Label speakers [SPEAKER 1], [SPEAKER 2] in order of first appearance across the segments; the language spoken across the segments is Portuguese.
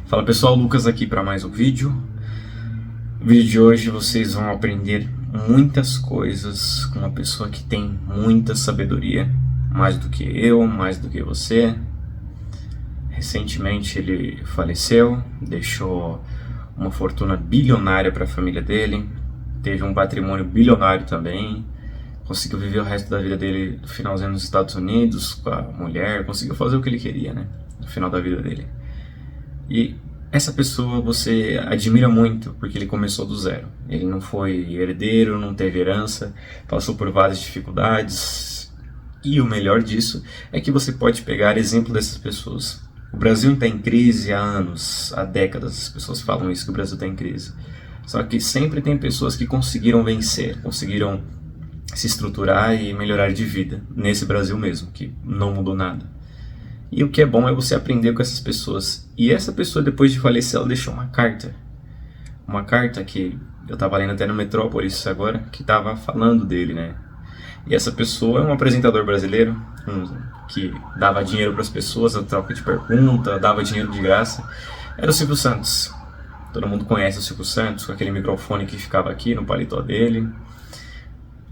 [SPEAKER 1] Fala pessoal, Lucas aqui para mais um vídeo. No vídeo de hoje vocês vão aprender muitas coisas com uma pessoa que tem muita sabedoria, mais do que eu, mais do que você. Recentemente ele faleceu, deixou uma fortuna bilionária para a família dele, teve um patrimônio bilionário também, conseguiu viver o resto da vida dele no finalzinho nos Estados Unidos com a mulher, conseguiu fazer o que ele queria, né, no final da vida dele. E essa pessoa você admira muito porque ele começou do zero. Ele não foi herdeiro, não teve herança, passou por várias dificuldades. E o melhor disso é que você pode pegar exemplo dessas pessoas. O Brasil está em crise há anos, há décadas as pessoas falam isso, que o Brasil está em crise. Só que sempre tem pessoas que conseguiram vencer, conseguiram se estruturar e melhorar de vida. Nesse Brasil mesmo, que não mudou nada. E o que é bom é você aprender com essas pessoas. E essa pessoa, depois de falecer, ela deixou uma carta. Uma carta que eu estava lendo até no Metrópolis agora, que estava falando dele, né? E essa pessoa é um apresentador brasileiro, que dava dinheiro para as pessoas, a troca de pergunta, dava dinheiro de graça. Era o Silvio Santos. Todo mundo conhece o Silvio Santos, com aquele microfone que ficava aqui no paletó dele.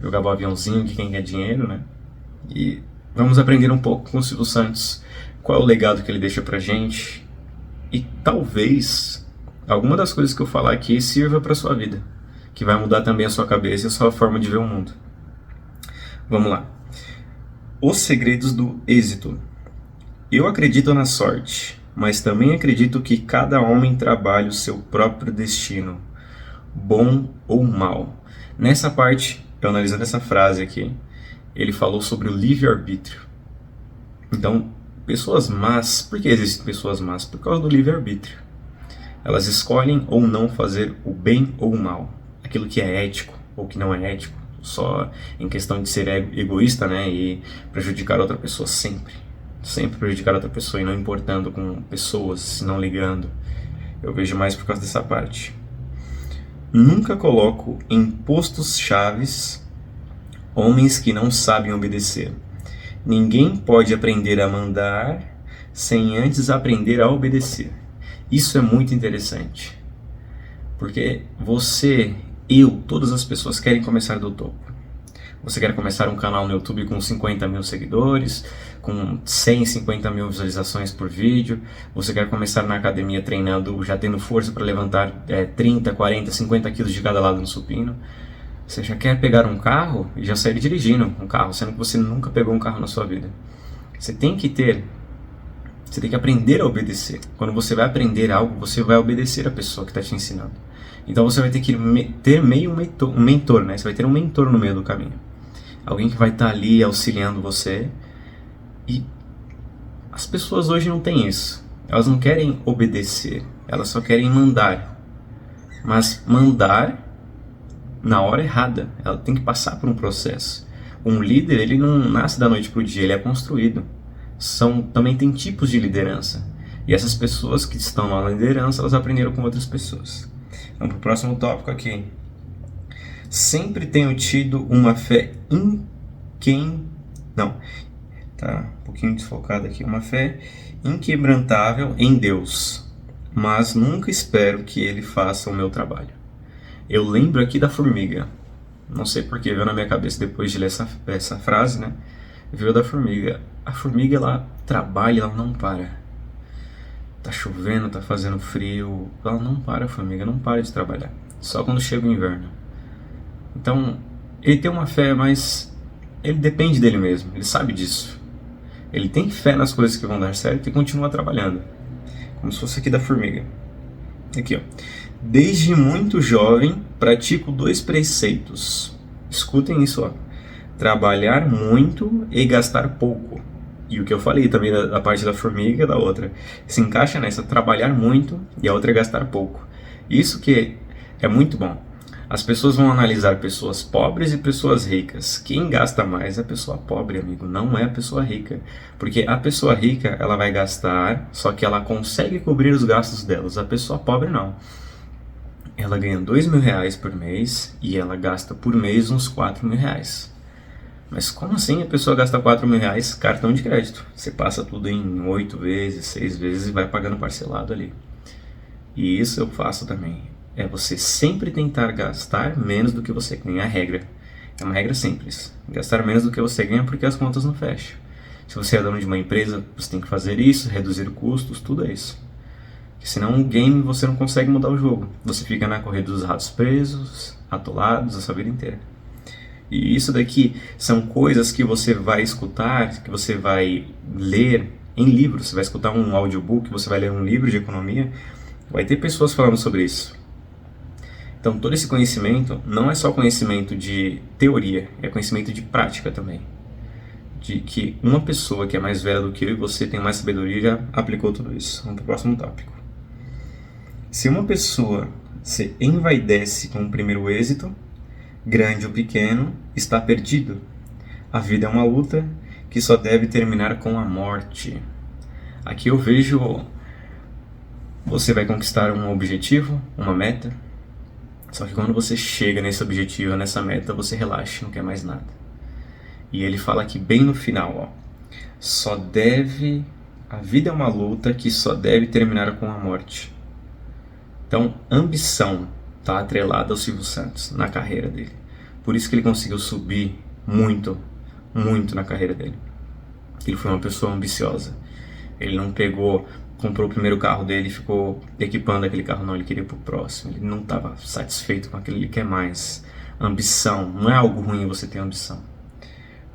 [SPEAKER 1] Jogava o aviãozinho de quem quer dinheiro, né? E vamos aprender um pouco com o Silvio Santos, qual é o legado que ele deixa pra gente, e talvez alguma das coisas que eu falar aqui sirva pra sua vida, que vai mudar também a sua cabeça e a sua forma de ver o mundo. Vamos lá. Os segredos do êxito. Eu acredito na sorte, mas também acredito que cada homem trabalha o seu próprio destino, bom ou mal. Nessa parte, eu analisando essa frase aqui, ele falou sobre o livre-arbítrio. Então, pessoas más, por que existem pessoas más? Por causa do livre-arbítrio. Elas escolhem ou não fazer o bem ou o mal, aquilo que é ético ou que não é ético, só em questão de ser egoísta, né, e prejudicar outra pessoa sempre. Sempre prejudicar outra pessoa e não importando com pessoas, não ligando. Eu vejo mais por causa dessa parte. Nunca coloco em postos chaves homens que não sabem obedecer. Ninguém pode aprender a mandar sem antes aprender a obedecer. Isso é muito interessante. Porque você, eu, todas as pessoas querem começar do topo. Você quer começar um canal no YouTube com 50 mil seguidores, com 150 mil visualizações por vídeo. Você quer começar na academia treinando, já tendo força para levantar 30, 40, 50 quilos de cada lado no supino. Você já quer pegar um carro e já sair dirigindo um carro, sendo que você nunca pegou um carro na sua vida. Você tem que aprender a obedecer. Quando você vai aprender algo, você vai obedecer a pessoa que está te ensinando. Então você vai ter que ter meio um mentor, né? Você vai ter um mentor no meio do caminho. Alguém que vai estar ali auxiliando você. E as pessoas hoje não têm isso. Elas não querem obedecer, elas só querem mandar. Mas mandar na hora errada, ela tem que passar por um processo. Um líder, ele não nasce da noite para o dia, ele é construído. Também tem tipos de liderança. E essas pessoas que estão na liderança, elas aprenderam com outras pessoas. Vamos para o próximo tópico aqui. Sempre tenho tido uma fé tá um pouquinho desfocado aqui. Uma fé inquebrantável em Deus, mas nunca espero que Ele faça o meu trabalho. Eu lembro aqui da formiga. Não sei porque veio na minha cabeça depois de ler essa frase, né? Veio da formiga. A formiga, ela trabalha, ela não para. Tá chovendo, tá fazendo frio. Ela não para, a formiga não para de trabalhar. Só quando chega o inverno. Então, ele tem uma fé, mas ele depende dele mesmo. Ele sabe disso. Ele tem fé nas coisas que vão dar certo e continua trabalhando. Como se fosse aqui da formiga. Aqui, ó. Desde muito jovem, pratico 2 preceitos. Escutem isso, ó. Trabalhar muito e gastar pouco. E o que eu falei também da parte da formiga, da outra. Se encaixa nessa, trabalhar muito e a outra é gastar pouco. Isso que é muito bom. As pessoas vão analisar pessoas pobres e pessoas ricas. Quem gasta mais é a pessoa pobre, amigo, não é a pessoa rica. Porque a pessoa rica, ela vai gastar, só que ela consegue cobrir os gastos delas. A pessoa pobre, não. Ela ganha R$2.000 por mês e ela gasta por mês uns R$4.000. Mas como assim a pessoa gasta R$4.000 cartão de crédito? Você passa tudo em 8 vezes, 6 vezes e vai pagando parcelado ali. E isso eu faço também. É você sempre tentar gastar menos do que você ganha. É a regra. É uma regra simples. Gastar menos do que você ganha porque as contas não fecham. Se você é dono de uma empresa, você tem que fazer isso, reduzir custos, tudo é isso. Porque senão o game você não consegue mudar o jogo. Você fica na corrida dos ratos presos, atolados a sua vida inteira. E isso daqui são coisas que você vai escutar, que você vai ler em livros. Você vai escutar um audiobook, você vai ler um livro de economia. Vai ter pessoas falando sobre isso. Então todo esse conhecimento não é só conhecimento de teoria, é conhecimento de prática também. De que uma pessoa que é mais velha do que eu e você tem mais sabedoria já aplicou tudo isso. Vamos para o próximo tópico. Se uma pessoa se envaidece com o primeiro êxito, grande ou pequeno, está perdido. A vida é uma luta que só deve terminar com a morte. Aqui eu vejo você vai conquistar um objetivo, uma meta, só que quando você chega nesse objetivo, nessa meta, você relaxa, não quer mais nada. E ele fala aqui bem no final, a vida é uma luta que só deve terminar com a morte. Então, ambição está atrelada ao Silvio Santos na carreira dele. Por isso que ele conseguiu subir muito, muito na carreira dele. Ele foi uma pessoa ambiciosa. Ele não comprou o primeiro carro dele e ficou equipando aquele carro, não. Ele queria ir pro próximo. Ele não estava satisfeito com aquilo, ele quer mais. Ambição, não é algo ruim você ter ambição.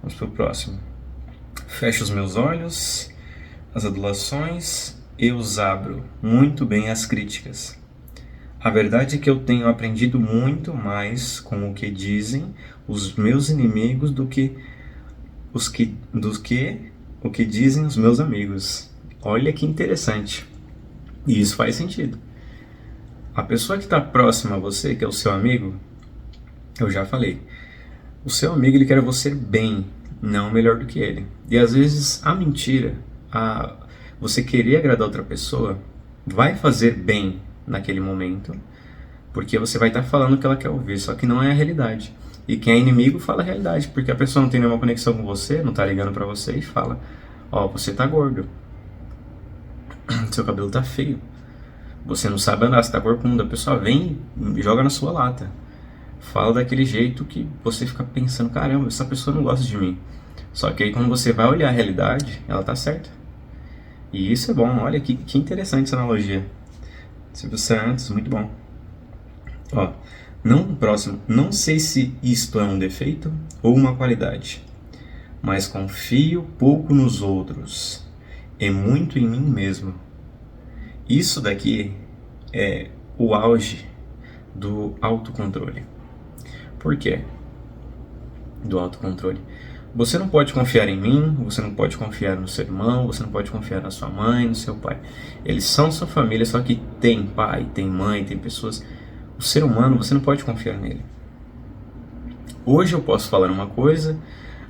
[SPEAKER 1] Vamos pro próximo. Fecho os meus olhos, as adulações, eu os abro muito bem as críticas. A verdade é que eu tenho aprendido muito mais com o que dizem os meus inimigos do que o que dizem os meus amigos. Olha que interessante. E isso faz sentido. A pessoa que está próxima a você, que é o seu amigo, eu já falei, o seu amigo ele quer você bem, não melhor do que ele. E às vezes a mentira, você querer agradar outra pessoa, vai fazer bem naquele momento, porque você vai estar falando o que ela quer ouvir, só que não é a realidade. E quem é inimigo fala a realidade, porque a pessoa não tem nenhuma conexão com você, não está ligando para você e fala, você tá gordo, seu cabelo tá feio, você não sabe andar, você tá corcunda. A pessoa vem e joga na sua lata, fala daquele jeito que você fica pensando, caramba, essa pessoa não gosta de mim. Só que aí quando você vai olhar a realidade, ela tá certa. E isso é bom, olha que interessante essa analogia. Silvio Santos, muito bom. Próximo. Não sei se isto é um defeito ou uma qualidade, mas confio pouco nos outros e muito em mim mesmo. Isso daqui é o auge do autocontrole. Por quê? Do autocontrole. Você não pode confiar em mim, você não pode confiar no seu irmão, você não pode confiar na sua mãe, no seu pai. Eles são sua família, só que tem pai, tem mãe, tem pessoas. O ser humano, você não pode confiar nele. Hoje eu posso falar uma coisa,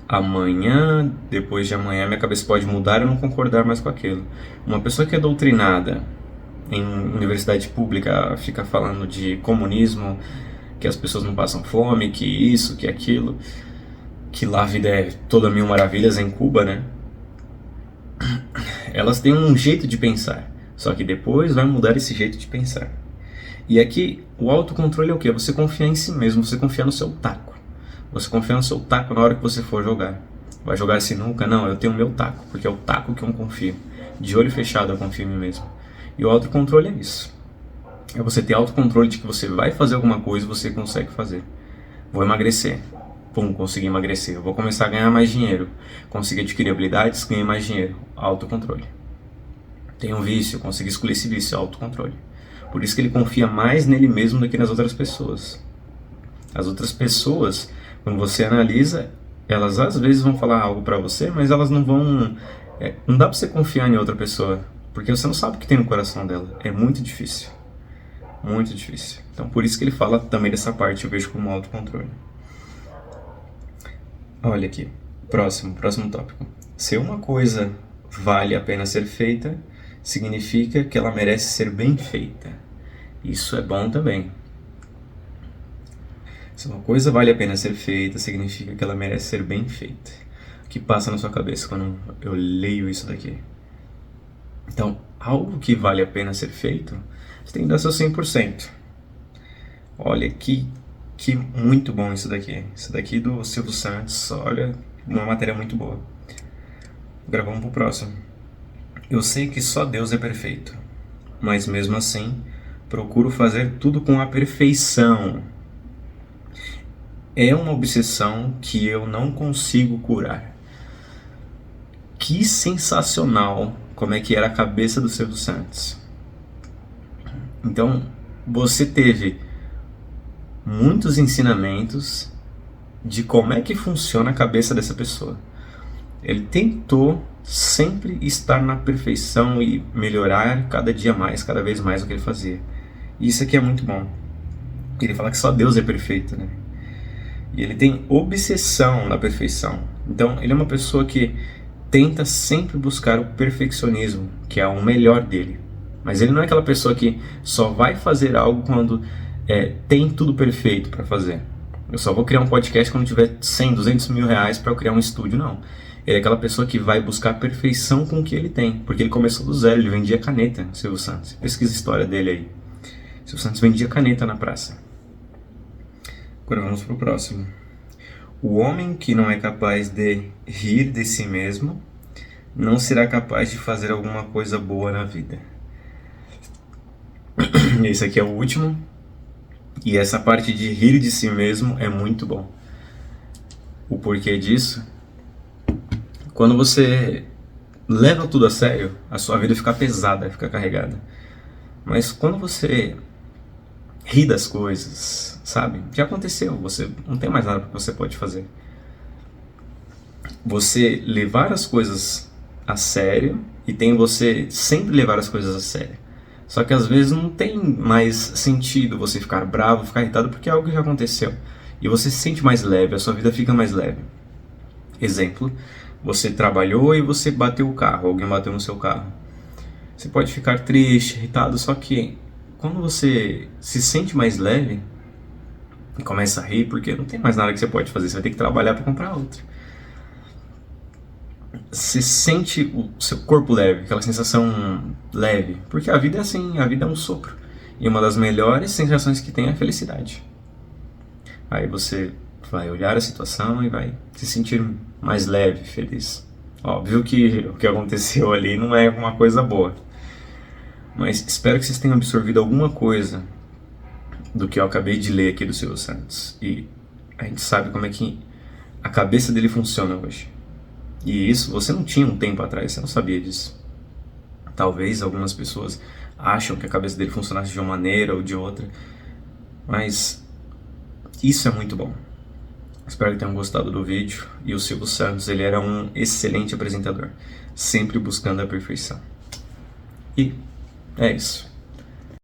[SPEAKER 1] amanhã, depois de amanhã, minha cabeça pode mudar e eu não concordar mais com aquilo. Uma pessoa que é doutrinada em universidade pública fica falando de comunismo, que as pessoas não passam fome, que isso, que aquilo, que lá a vida é toda mil maravilhas em Cuba, né? Elas têm um jeito de pensar, só que depois vai mudar esse jeito de pensar. E aqui, o autocontrole é o quê? Você confiar em si mesmo, você confiar no seu taco. Você confiar no seu taco na hora que você for jogar. Vai jogar sinuca? Não, eu tenho o meu taco, porque é o taco que eu confio. De olho fechado eu confio em mim mesmo. E o autocontrole é isso. É você ter autocontrole de que você vai fazer alguma coisa e você consegue fazer. Vou emagrecer. Pum, consegui emagrecer. Eu vou começar a ganhar mais dinheiro. Consegui adquirir habilidades, ganhei mais dinheiro. Autocontrole. Tenho um vício, consegui excluir esse vício. Autocontrole. Por isso que ele confia mais nele mesmo do que nas outras pessoas. As outras pessoas, quando você analisa, elas às vezes vão falar algo pra você, mas elas não vão... não dá pra você confiar em outra pessoa, porque você não sabe o que tem no coração dela. É muito difícil. Muito difícil. Então por isso que ele fala também dessa parte, eu vejo como autocontrole. Olha aqui, próximo tópico. Se uma coisa vale a pena ser feita, significa que ela merece ser bem feita. Isso é bom também. Se uma coisa vale a pena ser feita, significa que ela merece ser bem feita. O que passa na sua cabeça quando eu leio isso daqui? Então, algo que vale a pena ser feito, você tem que dar seu 100%. Olha que muito bom isso daqui. Isso daqui do Silvio Santos, olha, uma matéria muito boa. Gravamos pro próximo. Eu sei que só Deus é perfeito, mas mesmo assim, procuro fazer tudo com a perfeição. É uma obsessão que eu não consigo curar. Que sensacional como é que era a cabeça do Silvio Santos. Então, você teve muitos ensinamentos de como é que funciona a cabeça dessa pessoa. Ele tentou sempre estar na perfeição e melhorar cada dia mais, cada vez mais o que ele fazia. E isso aqui é muito bom. Ele fala que só Deus é perfeito, né? E ele tem obsessão na perfeição. Então, ele é uma pessoa que tenta sempre buscar o perfeccionismo, que é o melhor dele. Mas ele não é aquela pessoa que só vai fazer algo quando tem tudo perfeito para fazer. Eu só vou criar um podcast quando tiver 100, 200 mil reais para eu criar um estúdio, não. Ele é aquela pessoa que vai buscar a perfeição com o que ele tem, porque ele começou do zero, ele vendia caneta, Silvio Santos. Pesquisa a história dele aí. Silvio Santos vendia caneta na praça. Agora vamos pro próximo. O homem que não é capaz de rir de si mesmo não será capaz de fazer alguma coisa boa na vida. Esse aqui é o último. E essa parte de rir de si mesmo é muito bom. O porquê disso? Quando você leva tudo a sério, a sua vida fica pesada, fica carregada. Mas quando você ri das coisas, sabe? Já aconteceu, você não tem mais nada que você pode fazer. Você levar as coisas a sério e tem você sempre levar as coisas a sério. Só que às vezes não tem mais sentido você ficar bravo, ficar irritado, porque é algo que já aconteceu. E você se sente mais leve, a sua vida fica mais leve. Exemplo, você trabalhou e você bateu o carro, alguém bateu no seu carro. Você pode ficar triste, irritado, só que quando você se sente mais leve e começa a rir, porque não tem mais nada que você pode fazer, você vai ter que trabalhar para comprar outro. Você sente o seu corpo leve, aquela sensação leve, porque a vida é assim, a vida é um sopro. E uma das melhores sensações que tem é a felicidade. Aí você vai olhar a situação e vai se sentir mais leve, feliz. Óbvio que o que aconteceu ali não é uma coisa boa. Mas espero que vocês tenham absorvido alguma coisa do que eu acabei de ler aqui do Silvio Santos. E a gente sabe como é que a cabeça dele funciona hoje. E isso você não tinha um tempo atrás, você não sabia disso. Talvez algumas pessoas acham que a cabeça dele funcionasse de uma maneira ou de outra, mas isso é muito bom. Espero que tenham gostado do vídeo. E o Silvio Santos, ele era um excelente apresentador, sempre buscando a perfeição. E é isso.